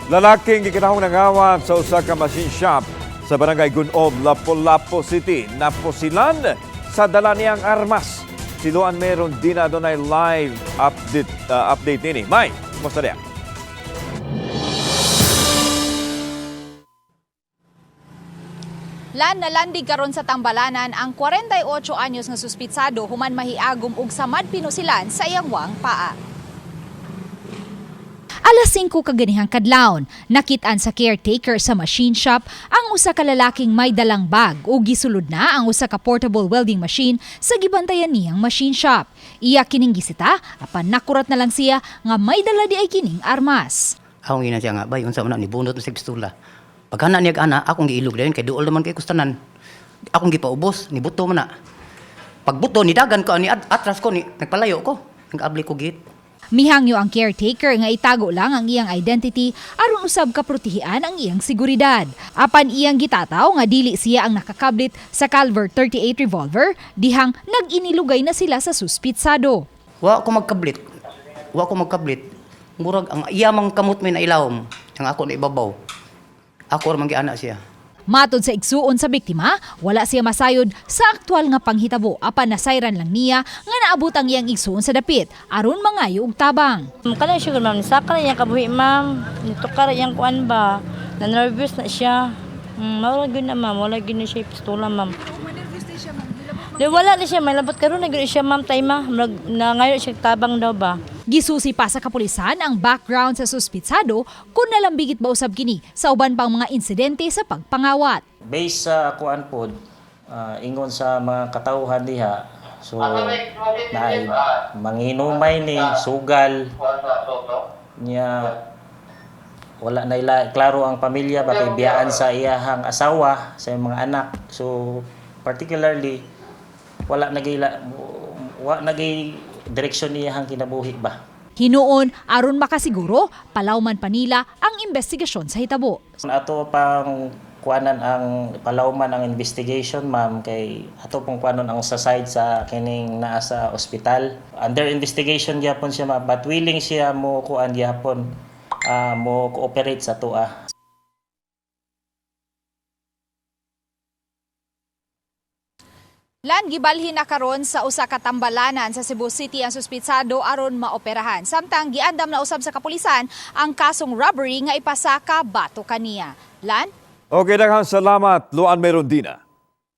Lalaking gikinahong nangawat sa usa ka machine shop sa barangay Gunob, Lapu-Lapu City. Naposilan sa dala niyang armas. Siluan meron din na doon ay live update nini. May, kumusta diyan? Nalandig karon sa Tambalanan ang 48 anyos nga suspitsado human mahiagom og samad pinusilan sa iyang wang paa. Alas 5 kaganihang kadlawon, nakitaan sa caretaker sa machine shop ang usa ka lalaking may dalang bag ug gisulod na ang usa ka portable welding machine sa gibantayan niyang machine shop. Iya kining gisita apan nakurat na lang siya nga may dala di ay kining armas. Akong gina siya nga, bay, unsa man ni bunot mo sa pistola. Pagkana niya ana, akong giilog dayon kay duol naman kay kustanan. Akong gipaubos, ni buto man na. Pagbuto ni dagan ko ni atras ko ni nagpalayo ko. Nag-abli ko git. Mihangyo ang caretaker nga itago lang ang iyang identity aron usab ka protehian ang iyang seguridad. Apan iyang gitataw nga dili siya ang nakakablit sa Calver 38 revolver, dihang nag-inilugay na sila sa suspitsado. Wa ko magkablit. Murag ang iyamang kamot may nailawom. Ang ako na ibabaw. Ako ra man giana siya. Matod sa igsuon sa biktima, wala siya masayod sa aktwal nga panghitabo apan nasayran lang niya nga naabot ang iyang igsuon sa dapit aron mangayo og tabang. Kana siya ma'am, sakra niya kabuhi ma'am. Nito kara yang kuan ba? Na-nervous na siya. Wala gyud na ma'am, wala gyud na siya pistola ma'am. Wala na siya, may labot karon na gyud siya ma'am tayma. Nangayo siya tabang daw ba? Gisusi pa sa kapulisan ang background sa suspitsado kung nalambigit ba usab kini sa uban pang mga insidente sa pagpangawat. Based sa kuan pod, ingon sa mga katawhan diha, so naay manginumay ni sugal niya, wala na ila klaro ang pamilya bakay biyaan sa iyahang asawa sa iyang mga anak. So particularly wala nagay direksyon niyahang kinabuhi ba. Hinuon aron makasiguro palawman pa nila ang investigasyon sa hitabo. Ato pang kuanan ang palawman ang investigation ma'am, kay ato pong kuanon ang sa side sa kining naa sa ospital. Under investigation gyapon siya ma'am, but willing siya mo kuan gyapon mo cooperate sa tua. Gibalhin na karon sa usa ka tambalanan sa Cebu City ang suspitsado aron maoperahan. Samtang giandam na usab sa kapulisan ang kasong robbery nga ipasaka bato kaniya. Okay, daghang salamat, Luan Merondina.